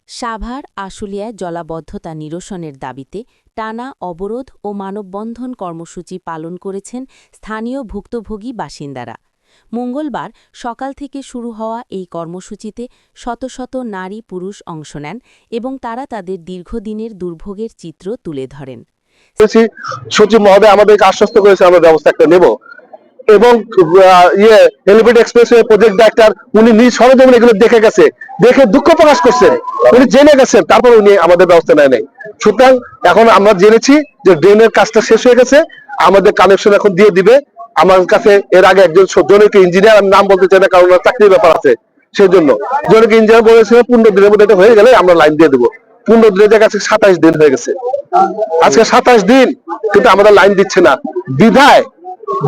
সাভার আশুলিয়ায় জলাবদ্ধতা নিরসনের দাবিতে টানা অবরোধ ও মানববন্ধন কর্মসূচি পালন করেছেন স্থানীয় ভুক্তভোগী বাসিন্দারা। মঙ্গলবার সকাল থেকে শুরু হওয়া এই কর্মসূচিতে শত শত নারী পুরুষ অংশ নেন এবং তারা তাদের দীর্ঘদিনের দুর্ভোগের চিত্র তুলে ধরেন। সচিব মহোদয় আমাদেরকে আশ্বস্ত করেছে আমরা ব্যবস্থা একটা নেব এবং এলিভেটেড এক্সপ্রেসওয়ে প্রজেক্ট ডাইরেক্টর উনি নিজ সরজমিনে এগুলো দেখে গেছে, দেখে দুঃখ প্রকাশ করছেন, উনি জেনে গেছেন, তারপর উনি আমাদের ব্যবস্থা নেয় নাই। সুতরাং এখন আমরা জেনেছি যে ড্রেনের কাজটা শেষ হয়ে গেছে, আমাদের কানেকশন এখন দিয়ে দিবে। আমার কাছে এর আগে একজন জনৈক ইঞ্জিনিয়ার, নাম বলতে চাই না কারণ চাকরির ব্যাপার আছে, সেই জন্য জনৈক ইঞ্জিনিয়ার বলেছিলেন 15 দিনের মধ্যে এটা হয়ে গেলে আমরা লাইন দিয়ে দেবো। 15 দিনের জায়গায় 27 দিন হয়ে গেছে, আজকে 27 দিন কিন্তু আমাদের লাইন দিচ্ছে না।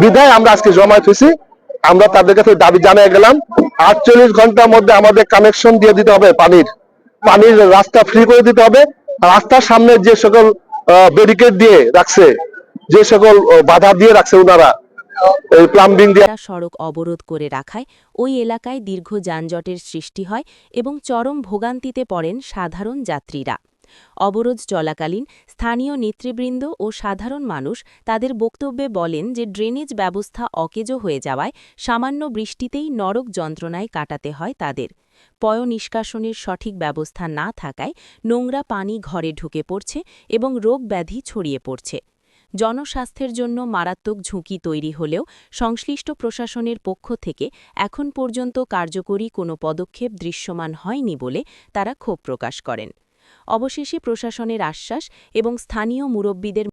বিধায় আমরা আজকে জমায়েত হয়েছি। আমরা তাদের কাছে দাবি জানিয়ে গেলাম 48 ঘন্টার মধ্যে আমাদের কানেকশন দিয়ে দিতে হবে, পানির রাস্তা ফ্রি করে দিতে হবে। রাস্তার সামনে যে সকল ব্যারিকেড দিয়ে রাখছে, যে সকল বাধা দিয়ে রাখছে ওনারা এই প্লাম্বিং দিয়ে সড়ক অবরোধ করে রাখায় ওই এলাকায় দীর্ঘ যানজটের সৃষ্টি হয় এবং চরম ভোগান্তিতে পড়েন সাধারণ যাত্রীরা। অবরোধ চলাকালীন স্থানীয় নেতৃবৃন্দ ও সাধারণ মানুষ তাদের বক্তব্যে বলেন যে ড্রেনেজ ব্যবস্থা অকেজো হয়ে যাওয়ায় সামান্য বৃষ্টিতেই নরক যন্ত্রণায় কাটাতে হয় তাদের। পয়ঃনিষ্কাশনের সঠিক ব্যবস্থা না থাকায় নোংরা পানি ঘরে ঢুকে পড়ছে এবং রোগ ব্যাধি ছড়িয়ে পড়ছে। জনস্বাস্থ্যের জন্য মারাত্মক ঝুঁকি তৈরি হলেও সংশ্লিষ্ট প্রশাসনের পক্ষ থেকে এখন পর্যন্ত কার্যকরী কোনো পদক্ষেপ দৃশ্যমান হয়নি বলে তারা ক্ষোভ প্রকাশ করেন। অবশেষে প্রশাসনের আশ্বাস এবং স্থানীয় মুরব্বীদের